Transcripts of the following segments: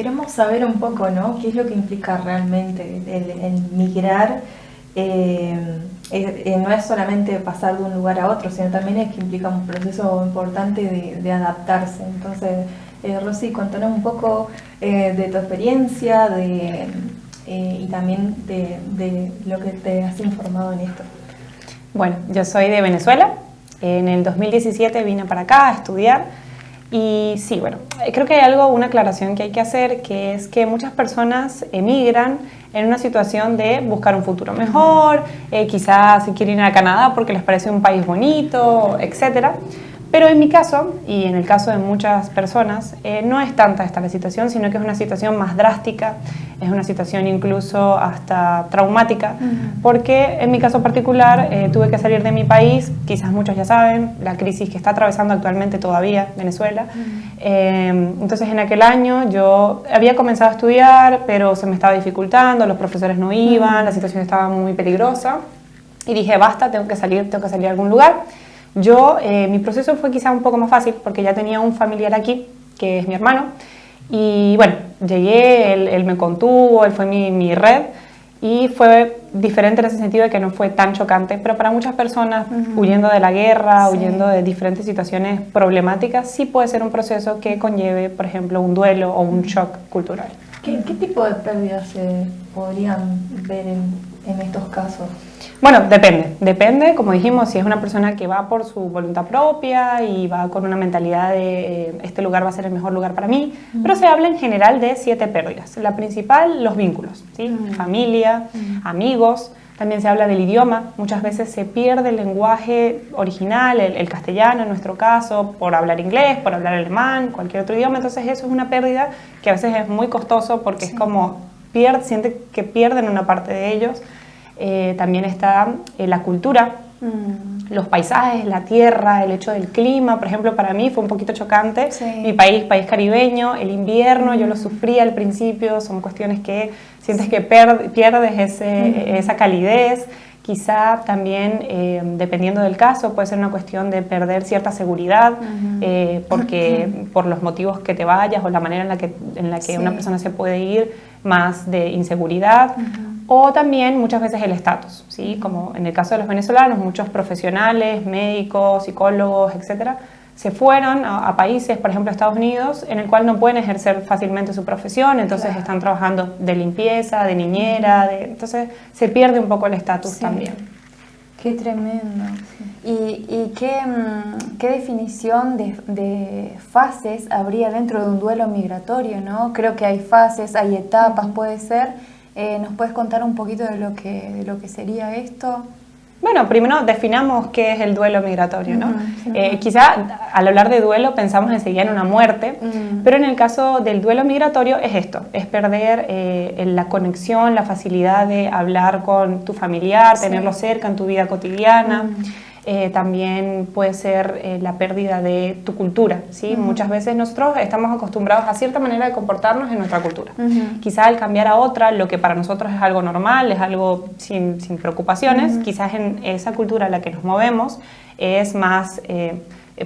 queremos saber un poco, ¿no? ¿Qué es lo que implica realmente el migrar? No es solamente pasar de un lugar a otro, sino también es que implica un proceso importante de adaptarse. Entonces, Rosy, contanos un poco de tu experiencia y también de lo que te has informado en esto. Bueno, yo soy de Venezuela. En el 2017 vine para acá a estudiar y sí, bueno, creo que hay una aclaración que hay que hacer, que es que muchas personas emigran en una situación de buscar un futuro mejor, quizás se quieren ir a Canadá porque les parece un país bonito, etcétera. Pero en mi caso, y en el caso de muchas personas, no es tanta esta la situación, sino que es una situación más drástica, es una situación incluso hasta traumática, porque en mi caso particular tuve que salir de mi país, quizás muchos ya saben, la crisis que está atravesando actualmente todavía Venezuela. Entonces en aquel año yo había comenzado a estudiar, pero se me estaba dificultando, los profesores no iban, la situación estaba muy peligrosa, y dije, basta, tengo que salir a algún lugar. Mi proceso fue quizá un poco más fácil porque ya tenía un familiar aquí, que es mi hermano, y bueno, llegué, él me contuvo, él fue mi red, y fue diferente en ese sentido de que no fue tan chocante, pero para muchas personas, huyendo de la guerra, sí, huyendo de diferentes situaciones problemáticas, sí puede ser un proceso que conlleve, por ejemplo, un duelo o un shock cultural. ¿Qué tipo de pérdidas se podrían ver en estos casos? Bueno, depende, como dijimos, si es una persona que va por su voluntad propia y va con una mentalidad de este lugar va a ser el mejor lugar para mí, pero se habla en general de 7 pérdidas. La principal, los vínculos, ¿sí? Familia, amigos, también se habla del idioma, muchas veces se pierde el lenguaje original, el castellano en nuestro caso, por hablar inglés, por hablar alemán, cualquier otro idioma, entonces eso es una pérdida que a veces es muy costoso porque es como, siente que pierden una parte de ellos. También está la cultura, los paisajes, la tierra, el hecho del clima. Por ejemplo, para mí fue un poquito chocante. Mi país caribeño, el invierno, yo lo sufrí al principio, son cuestiones que sientes que pierdes esa calidez. Quizá también, dependiendo del caso, puede ser una cuestión de perder cierta seguridad, porque por los motivos que te vayas o la manera en la que una persona se puede ir, más de inseguridad. O también muchas veces el estatus, ¿sí? Como en el caso de los venezolanos, muchos profesionales, médicos, psicólogos, etcétera, se fueron a países, por ejemplo, Estados Unidos, en el cual no pueden ejercer fácilmente su profesión, entonces están trabajando de limpieza, de niñera, entonces se pierde un poco el estatus también. Qué tremendo. ¿Y qué definición de fases habría dentro de un duelo migratorio, ¿no? Creo que hay fases, hay etapas, puede ser. ¿Nos puedes contar un poquito de lo que sería esto? Bueno, primero definamos qué es el duelo migratorio, ¿no? Quizá al hablar de duelo pensamos enseguida en una muerte, pero en el caso del duelo migratorio es esto, es perder la conexión, la facilidad de hablar con tu familiar, tenerlo cerca en tu vida cotidiana. También puede ser la pérdida de tu cultura, ¿sí? Muchas veces nosotros estamos acostumbrados a cierta manera de comportarnos en nuestra cultura. Quizás al cambiar a otra, lo que para nosotros es algo normal, es algo sin preocupaciones, quizás en esa cultura en la que nos movemos es más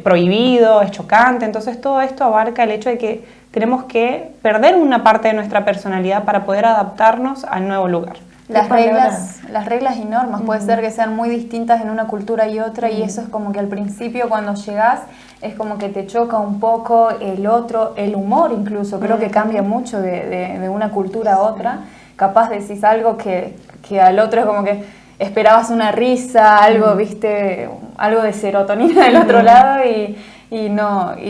prohibido, es chocante. Entonces todo esto abarca el hecho de que tenemos que perder una parte de nuestra personalidad para poder adaptarnos al nuevo lugar. Las reglas y normas puede ser que sean muy distintas en una cultura y otra, y eso es como que al principio cuando llegás es como que te choca un poco el humor incluso, creo que cambia mucho de una cultura a otra. Capaz decís algo que al otro es como que esperabas una risa, algo, viste, algo de serotonina del otro lado y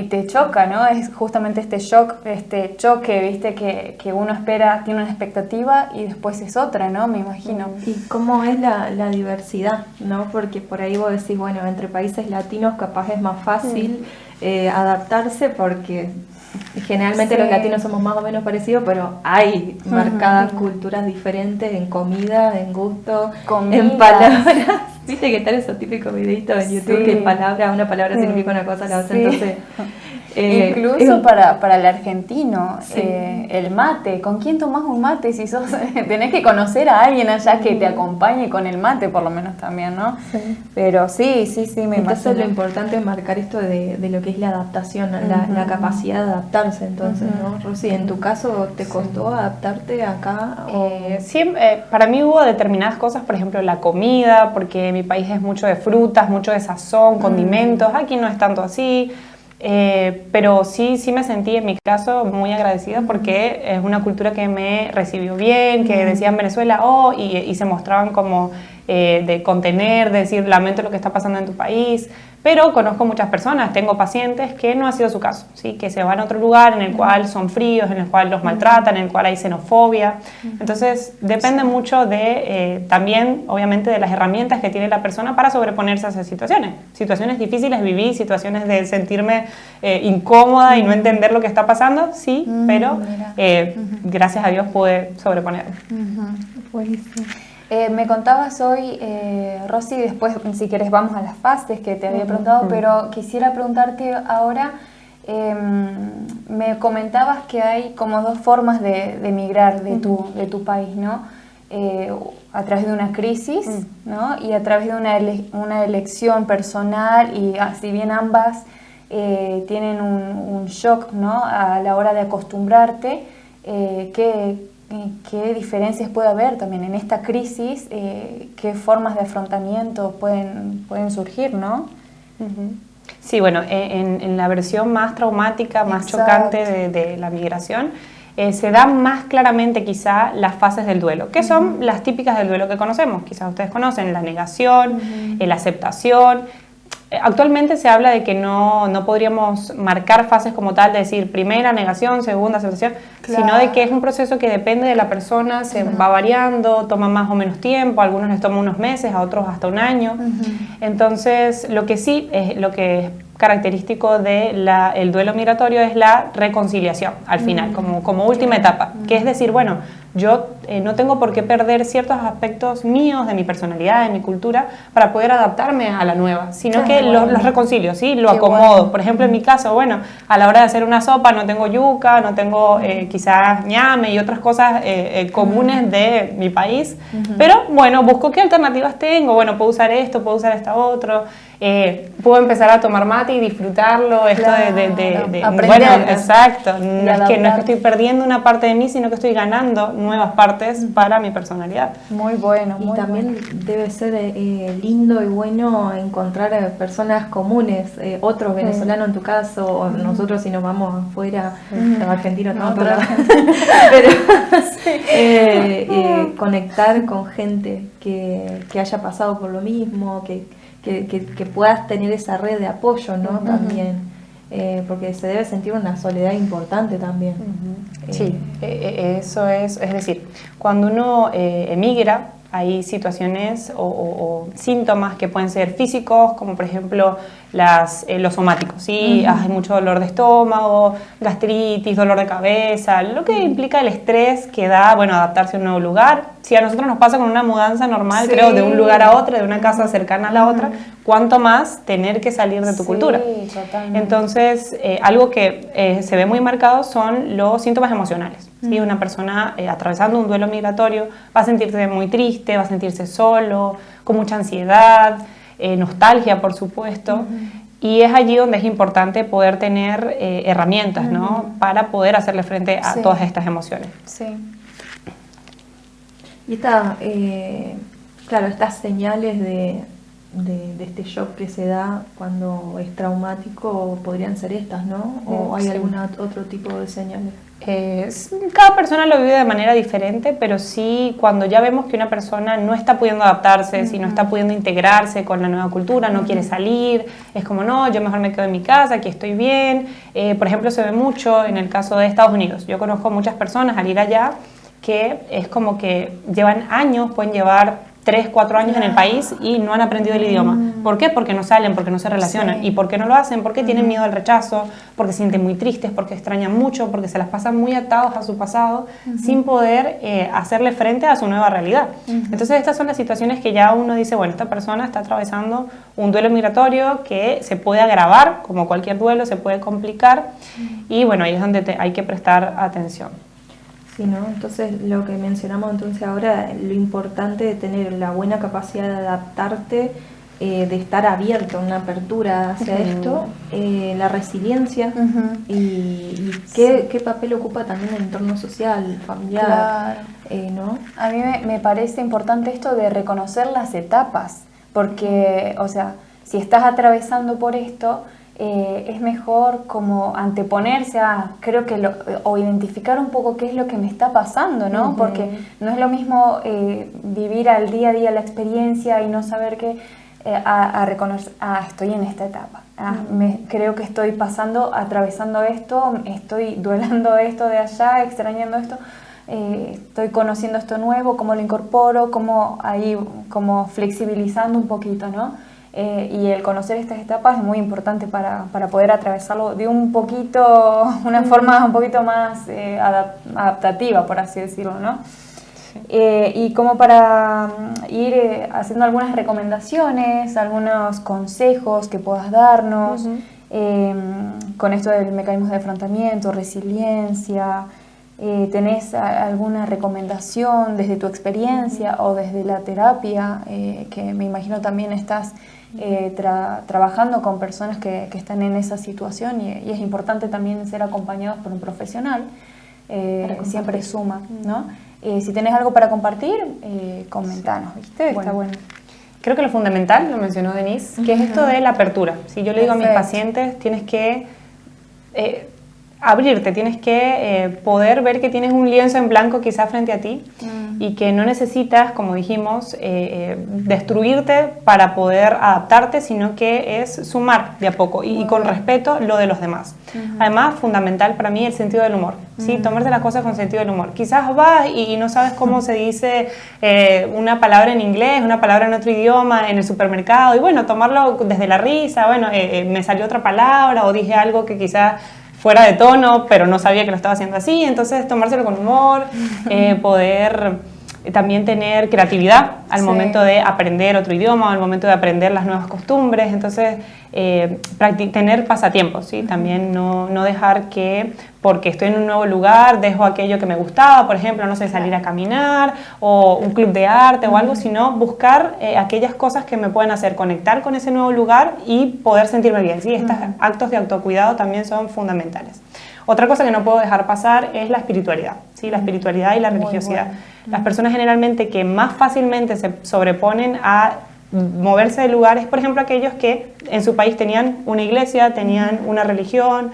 te choca, ¿no? Es justamente este choque, viste, que uno espera, tiene una expectativa y después es otra, ¿no? Me imagino. Y cómo es la diversidad, ¿no? Porque por ahí vos decís, bueno, entre países latinos capaz es más fácil adaptarse porque generalmente los latinos somos más o menos parecidos, pero hay marcadas culturas diferentes en comida, en gusto, en palabras. Viste que están esos típicos videitos en YouTube que una palabra significa una cosa, la otra, entonces Incluso para el argentino, Sí. el mate. ¿Con quién tomás un mate? Si sos, tenés que conocer a alguien allá que te acompañe con el mate, por lo menos también, ¿no? Sí. Pero sí, me Entonces lo imagino. importante es marcar esto de lo que es la adaptación, la capacidad de adaptarse. Entonces, ¿no? Rosy, en tu caso, ¿te costó adaptarte acá? Para mí hubo determinadas cosas, por ejemplo la comida, porque mi país es mucho de frutas, mucho de sazón, condimentos, aquí no es tanto así. Pero sí me sentí en mi caso muy agradecida porque es una cultura que me recibió bien, que decían Venezuela, y se mostraban como de contener, de decir lamento lo que está pasando en tu país. Pero conozco muchas personas, tengo pacientes que no ha sido su caso, ¿sí? Que se van a otro lugar en el cual son fríos, en el cual los maltratan, en el cual hay xenofobia. Entonces depende mucho de también, obviamente, de las herramientas que tiene la persona para sobreponerse a esas situaciones. Situaciones difíciles viví, situaciones de sentirme incómoda y no entender lo que está pasando, sí, pero gracias a Dios pude sobreponerme. Buenísimo. Me contabas hoy, Rosy, después si querés vamos a las fases que te había preguntado, pero quisiera preguntarte ahora, me comentabas que hay como dos formas de emigrar de tu país, ¿no? A través de una crisis, ¿no? Y a través de una elección personal, y si bien ambas tienen un shock, ¿no? A la hora de acostumbrarte, ¿qué diferencias puede haber también en esta crisis? ¿Qué formas de afrontamiento pueden surgir, no? Sí, bueno, en la versión más traumática, más chocante de la migración, se dan más claramente quizá las fases del duelo, que son las típicas del duelo que conocemos. Quizás ustedes conocen la negación, la aceptación. Actualmente se habla de que no podríamos marcar fases como tal, de decir primera, negación, segunda, aceptación, sino de que es un proceso que depende de la persona, se va variando, toma más o menos tiempo, a algunos les toma unos meses, a otros hasta un año. Entonces, lo que sí es lo que es característico del duelo migratorio es la reconciliación al final, como última etapa, que es decir, bueno, yo no tengo por qué perder ciertos aspectos míos de mi personalidad, de mi cultura, para poder adaptarme a la nueva, sino que los reconcilio, ¿sí? Lo acomodo. Bueno. Por ejemplo, en mi caso, bueno, a la hora de hacer una sopa no tengo yuca, no tengo quizás ñame y otras cosas comunes de mi país, pero bueno, busco qué alternativas tengo, bueno, puedo usar esto, puedo usar esta otro, puedo empezar a tomar mate y disfrutarlo, esto bueno, exacto, no es que estoy perdiendo una parte de mí, sino que estoy ganando nuevas partes para mi personalidad. Muy bueno, y también debe ser lindo y bueno encontrar personas comunes, otros venezolanos en tu caso, o nosotros si nos vamos afuera, los argentinos no, pero conectar con gente que haya pasado por lo mismo, que puedas tener esa red de apoyo, ¿no? También, porque se debe sentir una soledad importante también. Sí, eso es decir, cuando uno emigra, hay situaciones o síntomas que pueden ser físicos, como por ejemplo los somáticos, ¿sí? Hay mucho dolor de estómago, gastritis, dolor de cabeza, lo que implica el estrés que da, bueno, adaptarse a un nuevo lugar. Si a nosotros nos pasa con una mudanza normal, creo, de un lugar a otro, de una casa cercana a la otra, cuánto más tener que salir de tu cultura. Totalmente. Entonces, algo que se ve muy marcado son los síntomas emocionales. ¿Sí? Una persona atravesando un duelo migratorio va a sentirse muy triste, va a sentirse solo, con mucha ansiedad, nostalgia, por supuesto. Y es allí donde es importante poder tener herramientas, ¿no? Para poder hacerle frente a todas estas emociones. Sí. Y claro, estas señales de este shock que se da cuando es traumático podrían ser estas, ¿no? ¿O hay algún otro tipo de señales? Cada persona lo vive de manera diferente, pero sí cuando ya vemos que una persona no está pudiendo adaptarse, si no está pudiendo integrarse con la nueva cultura, no quiere salir, es como no, yo mejor me quedo en mi casa, aquí estoy bien. Por ejemplo, se ve mucho en el caso de Estados Unidos. Yo conozco muchas personas al ir allá que es como que llevan años, pueden llevar 3, 4 años en el país y no han aprendido el idioma. ¿Por qué? Porque no salen, porque no se relacionan. ¿Y por qué no lo hacen? Porque tienen miedo al rechazo, porque se sienten muy tristes, porque extrañan mucho, porque se las pasan muy atados a su pasado sin poder hacerle frente a su nueva realidad. Entonces estas son las situaciones que ya uno dice, bueno, esta persona está atravesando un duelo migratorio que se puede agravar, como cualquier duelo, se puede complicar y bueno, ahí es donde hay que prestar atención. Sí, ¿no? Entonces, lo que mencionamos entonces ahora, lo importante de tener la buena capacidad de adaptarte, de estar abierto, una apertura hacia esto, la resiliencia y qué papel ocupa también el entorno social, familiar, claro. ¿no? A mí me parece importante esto de reconocer las etapas, porque, o sea, si estás atravesando por esto, es mejor como anteponerse a, creo que o identificar un poco qué es lo que me está pasando, ¿no? Porque no es lo mismo vivir al día a día la experiencia y no saber qué, a reconocer, estoy en esta etapa, creo que estoy atravesando esto, estoy duelando esto de allá, extrañando esto, estoy conociendo esto nuevo, cómo lo incorporo, como flexibilizando un poquito, ¿no? Y el conocer estas etapas es muy importante para poder atravesarlo de una forma un poquito más adaptativa, por así decirlo, ¿no? Y como para ir haciendo algunas recomendaciones, algunos consejos que puedas darnos con esto del mecanismo de afrontamiento, resiliencia, ¿tenés alguna recomendación desde tu experiencia o desde la terapia? Que me imagino también estás trabajando con personas que están en esa situación y es importante también ser acompañados por un profesional, siempre suma, ¿no? Si tenés algo para compartir, comentanos, ¿viste? Está bueno. Creo que lo fundamental, lo mencionó Denise, que es esto de la apertura. Si yo le digo a mis pacientes, tienes que abrirte, tienes que poder ver que tienes un lienzo en blanco quizá frente a ti y que no necesitas, como dijimos, destruirte para poder adaptarte, sino que es sumar de a poco y con respeto lo de los demás. Además, fundamental para mí el sentido del humor, ¿sí? Tomarse las cosas con sentido del humor. Quizás vas y no sabes cómo se dice una palabra en inglés, una palabra en otro idioma en el supermercado y bueno, tomarlo desde la risa, bueno, me salió otra palabra o dije algo que quizás fuera de tono, pero no sabía que lo estaba haciendo así, entonces tomárselo con humor, poder también tener creatividad al momento de aprender otro idioma, al momento de aprender las nuevas costumbres, entonces tener pasatiempos, ¿sí? También no dejar que, porque estoy en un nuevo lugar, dejo aquello que me gustaba, por ejemplo, no sé, salir a caminar o un club de arte o algo, sino buscar aquellas cosas que me pueden hacer conectar con ese nuevo lugar y poder sentirme bien, ¿sí? Estos actos de autocuidado también son fundamentales. Otra cosa que no puedo dejar pasar es la espiritualidad, ¿sí? La espiritualidad y la religiosidad. Las personas generalmente que más fácilmente se sobreponen a moverse de lugares, por ejemplo, aquellos que en su país tenían una iglesia, tenían una religión,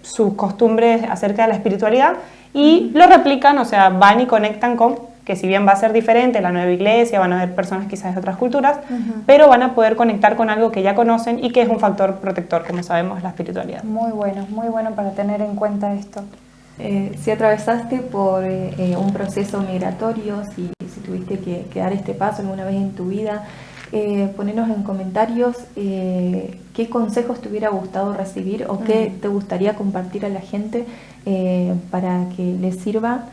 sus costumbres acerca de la espiritualidad y lo replican, o sea, van y conectan con que si bien va a ser diferente la nueva iglesia, van a haber personas quizás de otras culturas, pero van a poder conectar con algo que ya conocen y que es un factor protector, como sabemos, la espiritualidad. Muy bueno para tener en cuenta esto. Si atravesaste por un proceso migratorio, si tuviste que dar este paso alguna vez en tu vida, ponenos en comentarios qué consejos te hubiera gustado recibir o qué te gustaría compartir a la gente para que les sirva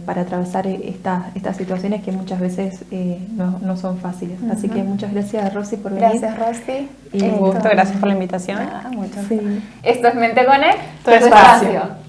para atravesar estas situaciones que muchas veces no son fáciles. Así que muchas gracias, Rosy, por venir. Gracias, Rosy. Un gusto, gracias por la invitación. Esto es Mente Connect, tu espacio.